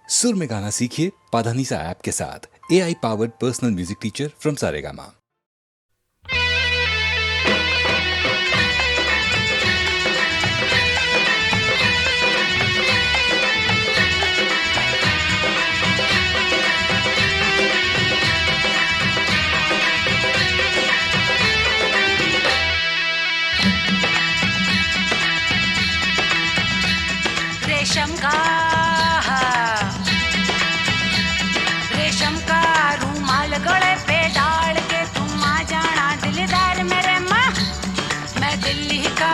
सुर में गाना सीखिए पाधानीसा ऐप के साथ। AI powered personal music teacher from Saregama. रेशम का रूमाल गले पे डाल के तुम आ जाना दिलदार मेरे माँ। मैं दिल्ली का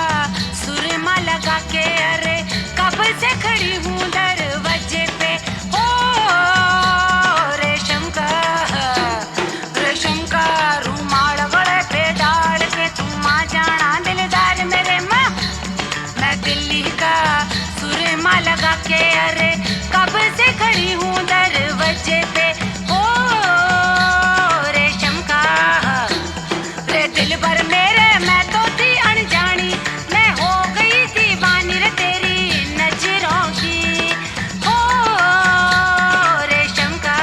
सुरमा लगा के अरे कब से खड़ी हूँ दरवाजे पे। ओ रेशम का रूमाल गले पे डाल के तुम आ जाना दिलदार मेरे माँ। मैं दिल्ली का सुरमा लगा के अरे कब से खड़ी हूँ दरवाजे पे। ओ रेशम का रे दिल भर मेरे मैं तो थी अनजानी, मैं हो गई दीवानी रे तेरी नजरों की। ओ रेशम का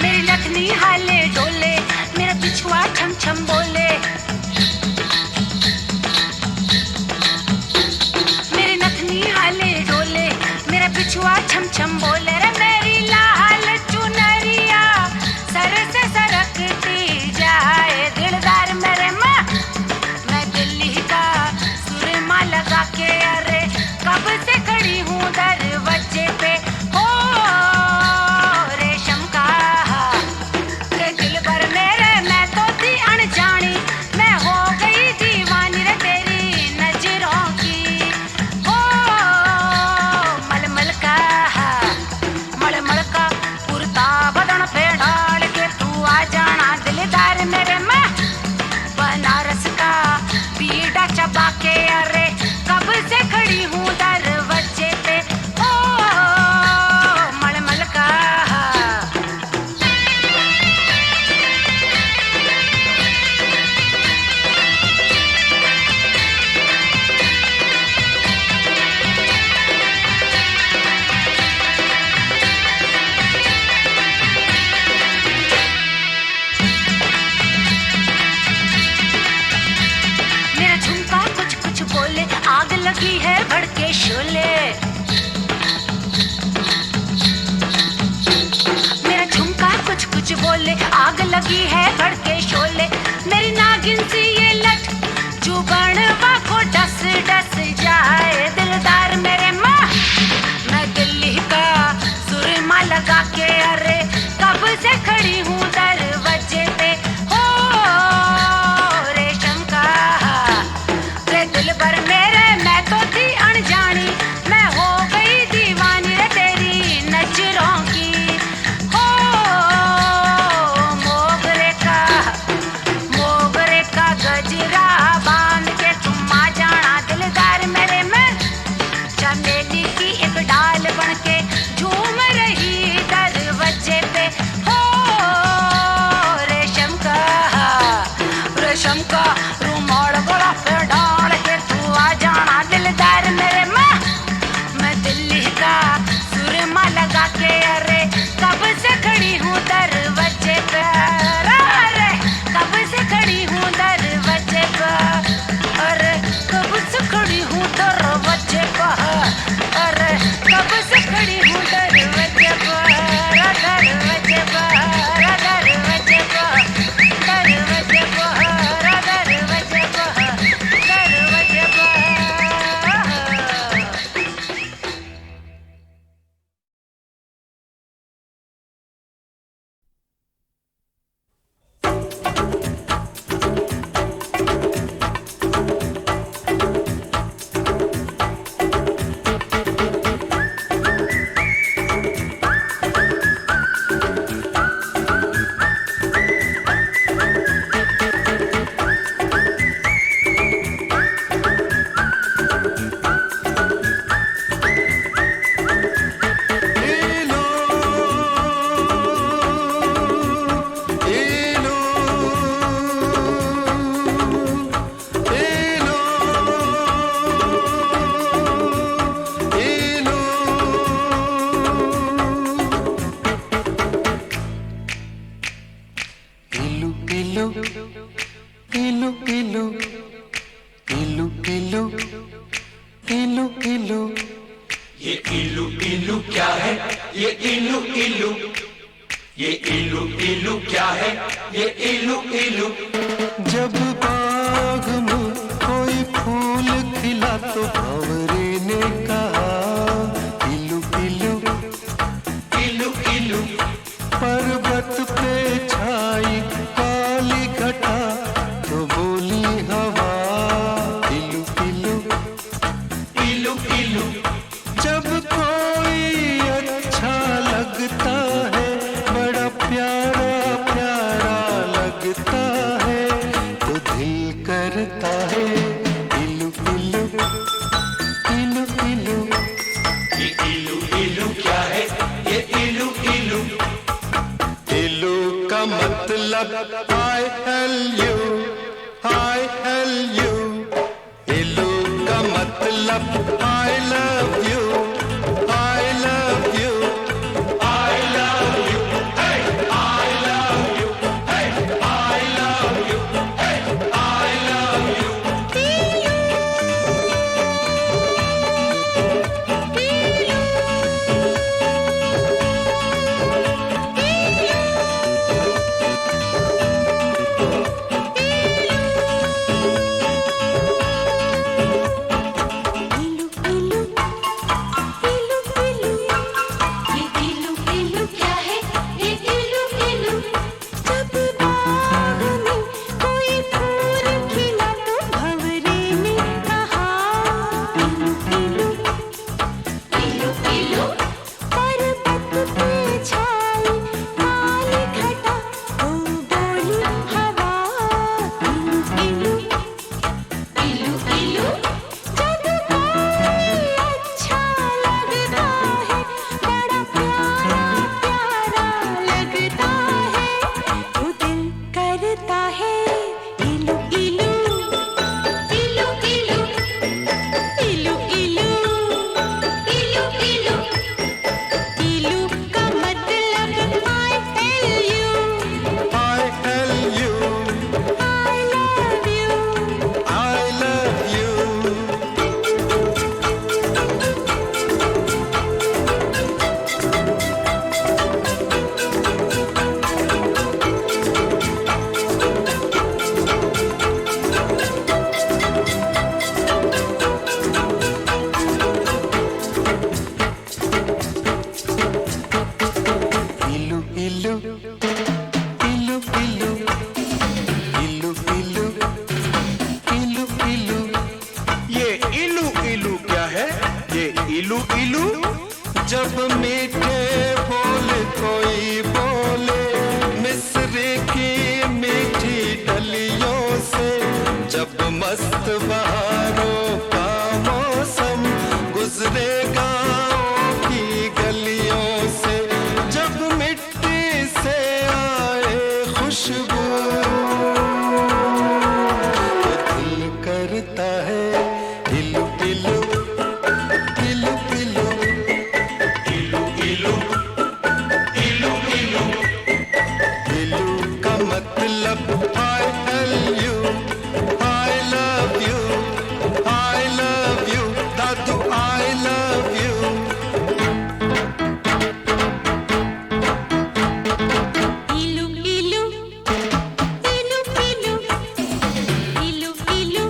मेरी लखनी हाले डोले, मेरा पिछुआ छम छम बोले। मेरी नखनी हाले डोले, मेरा पिछुआ छम छम बोले। रे मेरी लाल चुनरिया सर से सरकती जाए दिलदार मेरे माँ। मैं दिल्ली का सुरमा लगा के अरे कब से खड़ी हूँ दरवाजे पे। ओ रेशम का रे दिल भर मेरे मैं तो थी अनजानी, मैं हो गई दीवानी रे तेरी नजरों की। ओ मलमल का कुर्ता बदन पे डाल के तू आ जाना दिलदार मेरे माँ। बनारस का बीड़ा चबा के अरे कब से खड़ी हूँ दरवाजे पे। ओ मलमल का मेरा झुमका कुछ कुछ बोले, आग लगी है भड़के शोले। मेरा झुमका कुछ कुछ बोले, आग लगी है भड़के शोले। मेरी नागिन सी ये लट जुबानवा को डस डस जाए दिलदार मेरे माँ। मैं दिल्ली का सुरमा लगा के अरे कब से खड़ी हूँ दरवाजे पे। ओ रेशम का रे दिल भर मेरे मैं तो थी अनजानी, मैं हो गई दीवानी रे तेरी नजरों की। ओ मोगरे का गजरा बांध के तुम आ जाना दिलदार मेरे में। चमेली की एक डाल बन के झूम रही दरवाजे पे। ओ इलू इलू इलू। ये इलू इलू क्या है? ये इलू इलू, ये इलू इलू क्या है? ये इलू इलू। जब बाग में कोई फूल खिला तो भंवरे ने कहा इलू इलू इलू इलू। पर्वत पे छाई काली घटा तो बोली हवा इलू इलू इलू इलू। जब कोई अच्छा लगता है, बड़ा प्यारा प्यारा लगता है, तो दिल करता है इलू इलू इलू इलू। ये इलू इलू क्या है? ये इलू इलू। इलू का मतलब I L U, I L U। इलू का मतलब I love you, I love you, I love you, hey, I love you, hey, I love you, hey, I love you। ये इलू इलू क्या है? ये इलू इलू। जब बाग में कोई फूल खिला तो भंवरे ने कहा इलू इलू इलू इलू। पर्वत पे छाई काली घटा तो बोली हवा इलू इलू इलू इलू। जब कोई अच्छा लगता है, बड़ा प्यारा प्यारा लगता है, तो दिल करता है इलू इलू इलू इलू इलू इलू इलू इलू। इलू का मतलब I tell you, I L U, I love you। I love you। इलू इलू इलू इलू इलू इलू इलू इलू। ये इलू इलू क्या है? ये इलू इलू। जब मीठे बोल कोई बोले मिस्र की मीठी डलियों से, जब मस्त बहारों का मौसम गुजरे गाँव की गलियों से, जब मिट्टी से आए खुशबू तो दिल करता है इलू इलू इलू इलू। इलू इलू इलू इलू। इलू का मतलब I L U, I love you, I love you, Dadu I love you। इलू इलू इलू इलू इलू इलू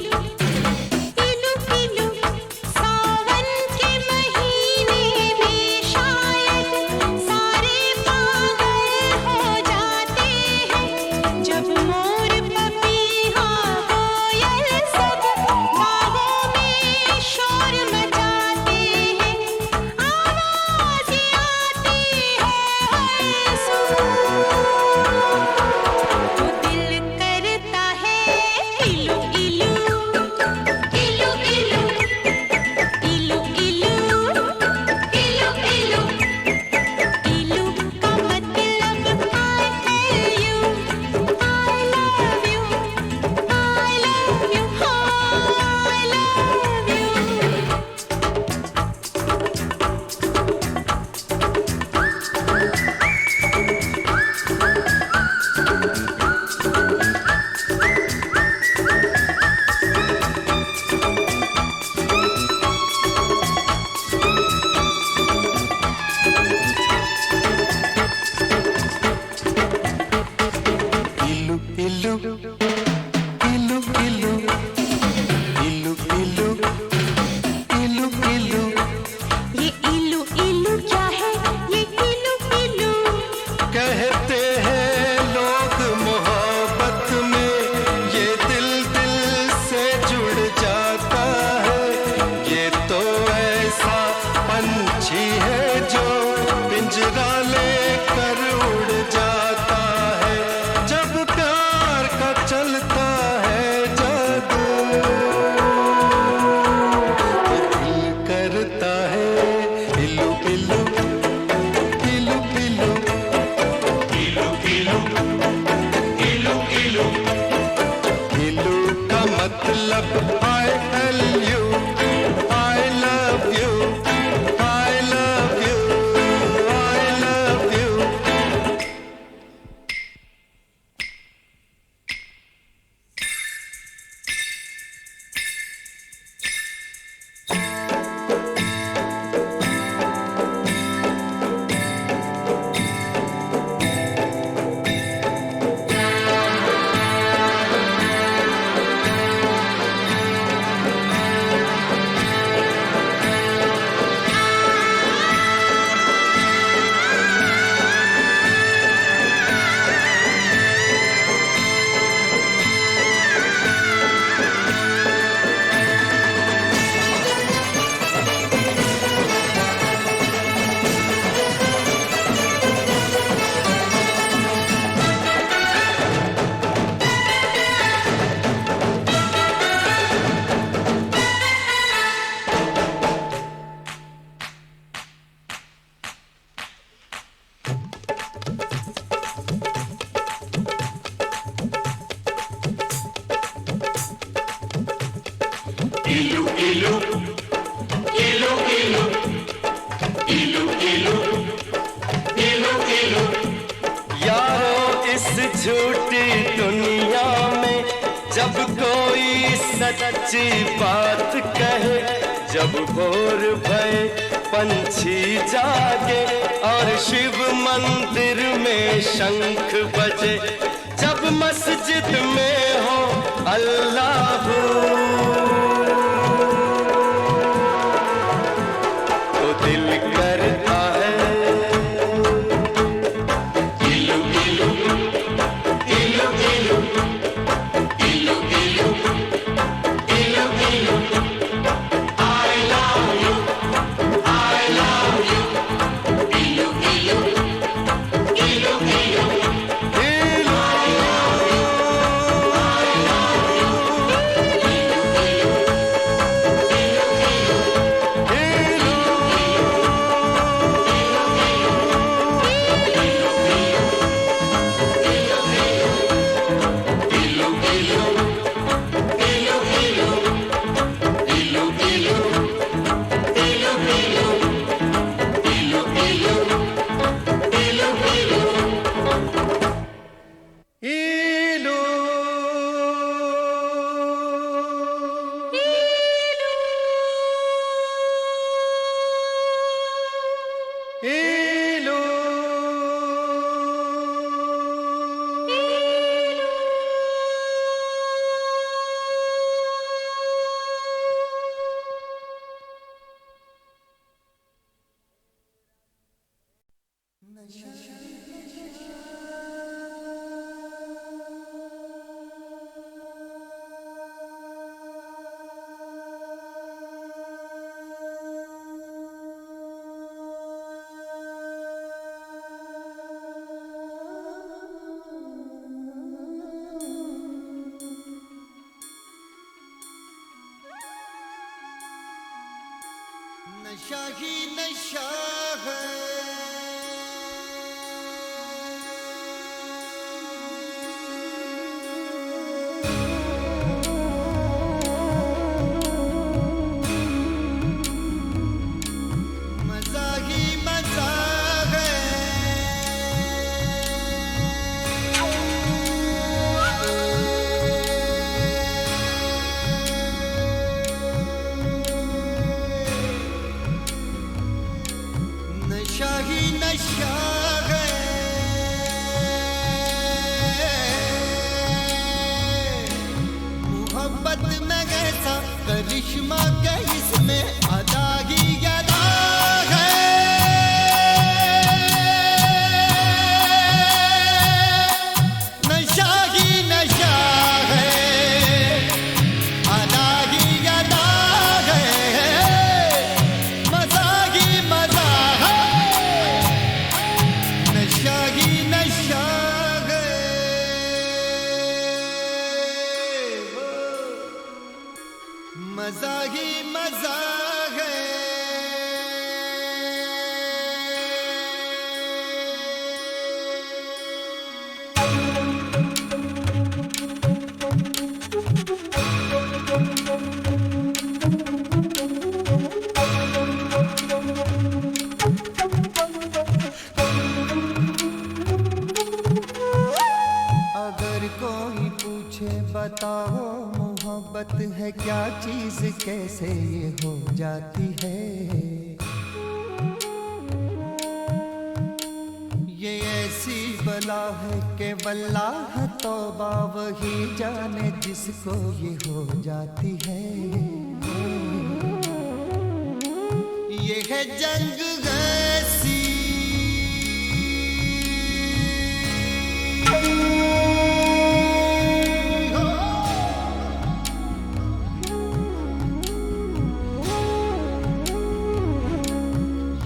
मतलब I tell you I love you, I love you, I love you. यारो इस झूठी दुनिया में जब कोई सच्ची बात कहे, जब भोर भये पंछी जागे और शिव मंदिर में शंख बजे, जब मस्जिद में हो अल्लाह तो दिल करता है नशा ही नशा है, मजा ही मजा है, नशा ही नशा है, मोहब्बत में ऐसा करिश्मा क्या इसमें अदा ही अदा है, नशा ही नशा है, अदा ही अदा है, मजा ही मजा है, नशा ही नशा है, मजा ही मजा है। मोहब्बत है क्या चीज, कैसे ये हो जाती है। ये ऐसी बला है कि वल्लाह तौबा वही जाने जिसको ये हो जाती है। ये है जंग ऐसी,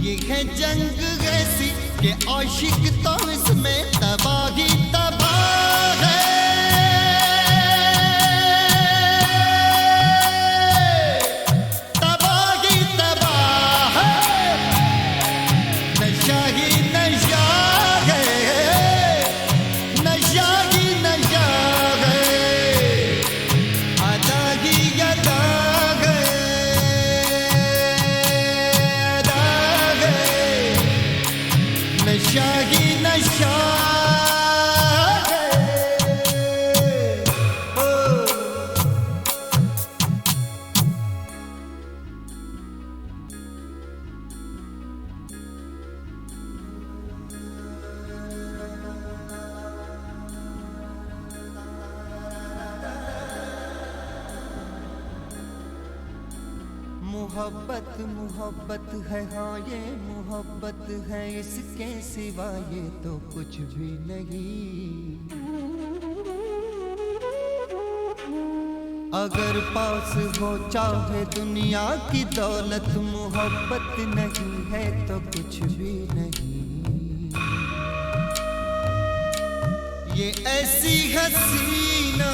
ये है जंग ऐसी कि आशिक तो इसमें तबाही तबाह है। तबाही तबाह है, नशा ही नशा है, नशा ही नशा है, अदा ही अदा है, अदा है, नशा ही नशा है। मोहब्बत मोहब्बत है, हाँ ये मोहब्बत है, इसके सिवा ये तो कुछ भी नहीं। अगर पास हो चाहे दुनिया की दौलत, मोहब्बत नहीं है तो कुछ भी नहीं। ये ऐसी हसीना,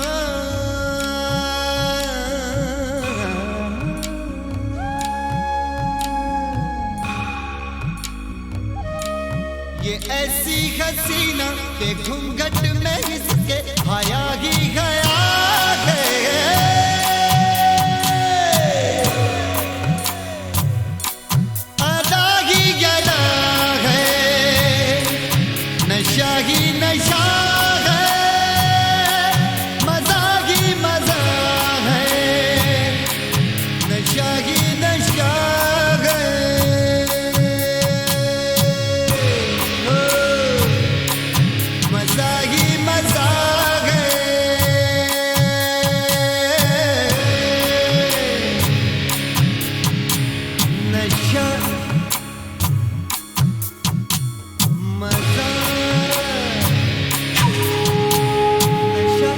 ये ऐसी हसीना के घूंघट में इसके हाया ही गया है। अदा ही अदा है, नशा ही नशा है, मजा ही मजा है, नशा ही नशा है। मजा ही मजा है, नशा मजा, नशा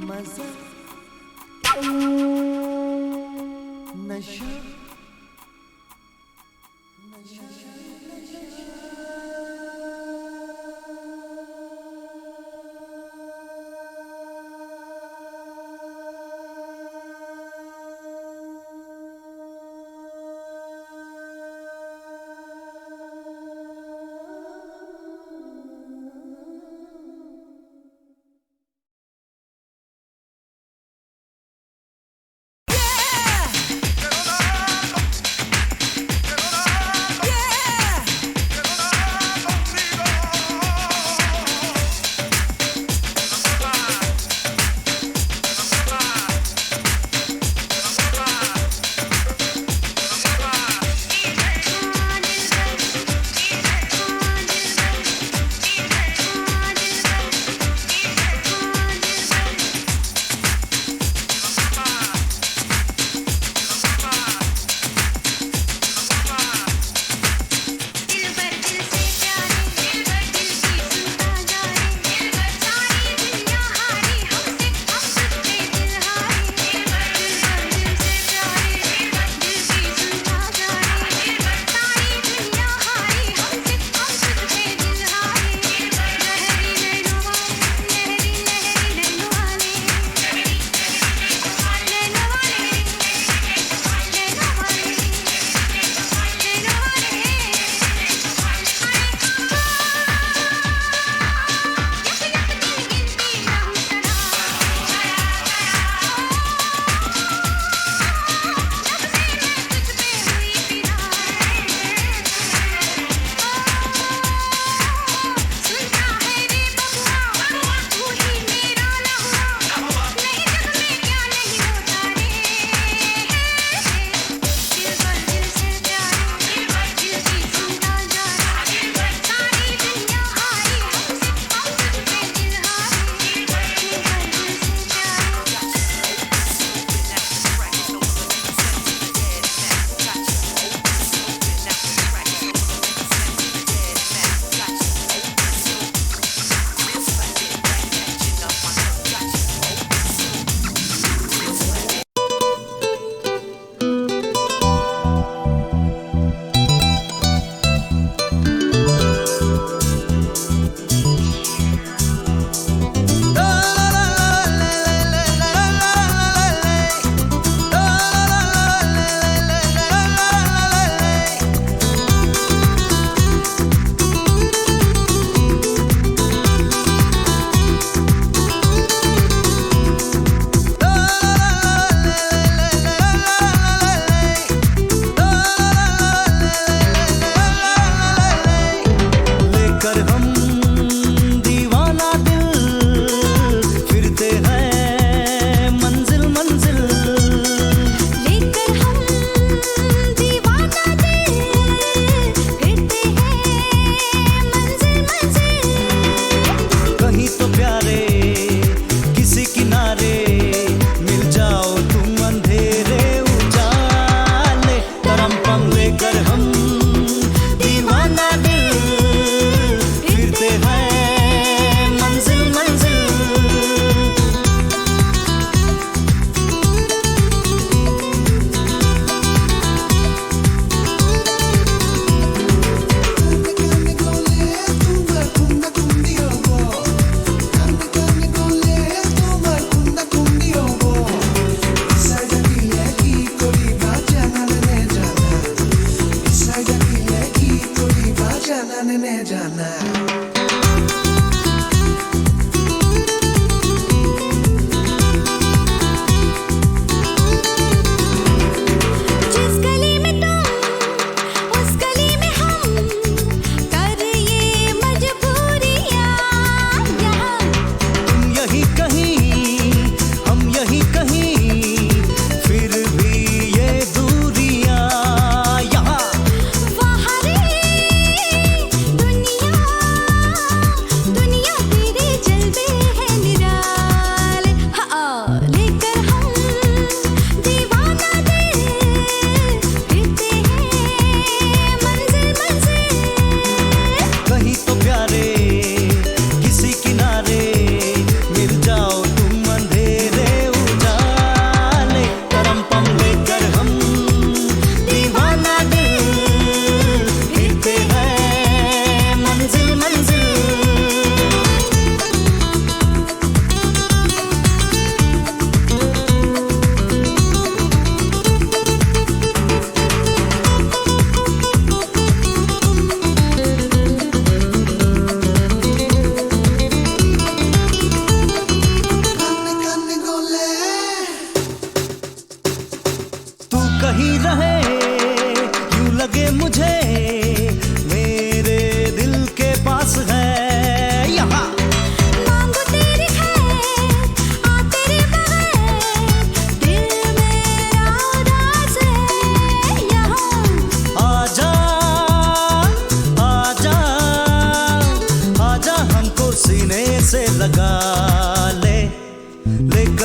मजा, नशा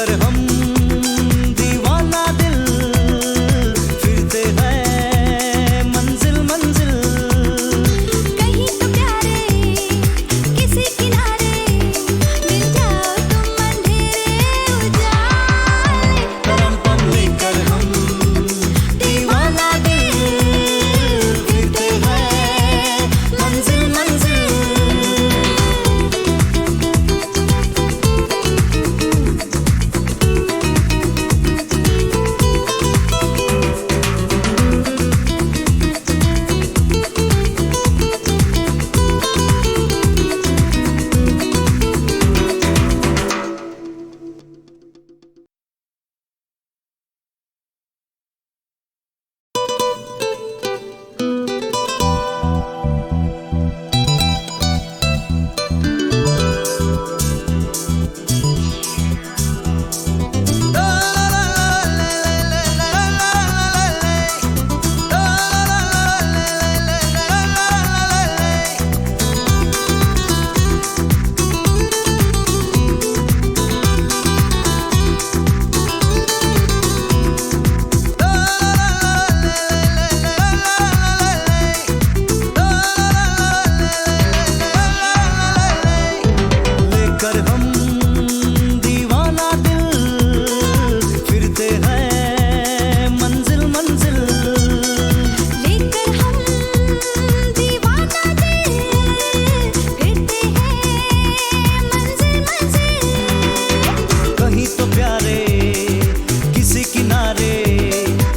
लेकर हम दीवाना दिल फिरते हैं मंजिल मंजिल। कहीं तो प्यारे किसी किनारे मिल जाओ तुम अंधेरे उजाले। परम पम लेकर हम दीवाना दिल फिरते हैं मंजिल मंजिल। लेकर हम दीवाना दिल फिरते हैं मंजिल मंजिल। लेकर हम दीवाना दिल फिरते हैं मंजिल मंजिल। कहीं तो प्यारे किसी किनारे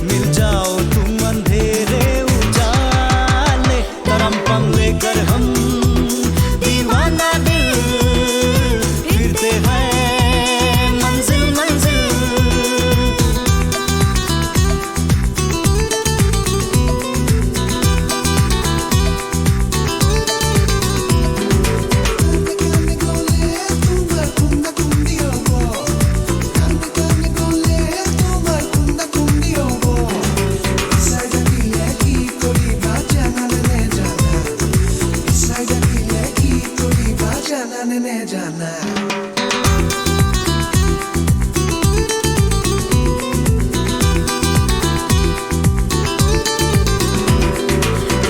मिल जाओ तुम अंधेरे उजाले। तरम पम लेकर हम दीवाना दिल फिरते हैं मंजिल मंजिल।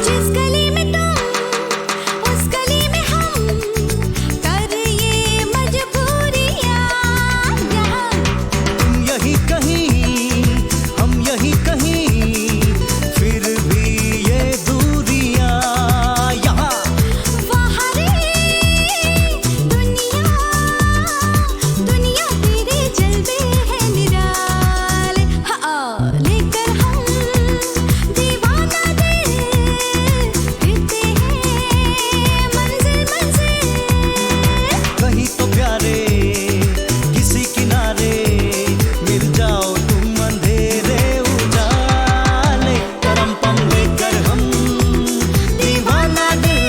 जिस गली में तुम उस गली में हम कर ये मजबूरियां यहाँ। तुम यही कहीं हम यही कहीं फिर भी ये दूरियां यहाँ। वहाँ रे दुनिया दुनिया तेरे जलवे हैं निराले। हाँ लेकर हम दीवाना दिल फिरते हैं मंजिल मंजिल। कहीं तो प्यारे किसी किनारे मिल जाओ तुम अंधेरे उजाले। तरम पम लेकर हम दीवाना दिल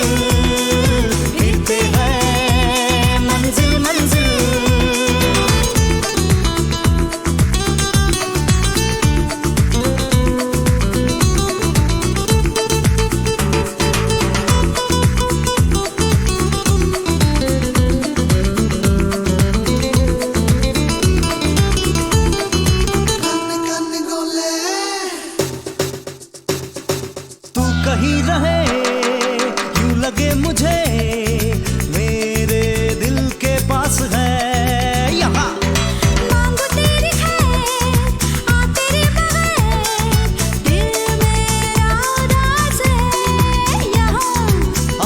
फिरते हैं मंजिल मंजिल। तू कहीं रहे यूं लगे मुझे मेरे दिल के पास है यहाँ। मांगो तेरी खैर आ तेरे बगैर दिल मेरा उदास है यहाँ।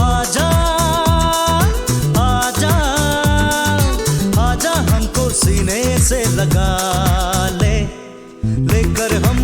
आजा आजा आजा हमको सीने से लगा ले। लेकर हम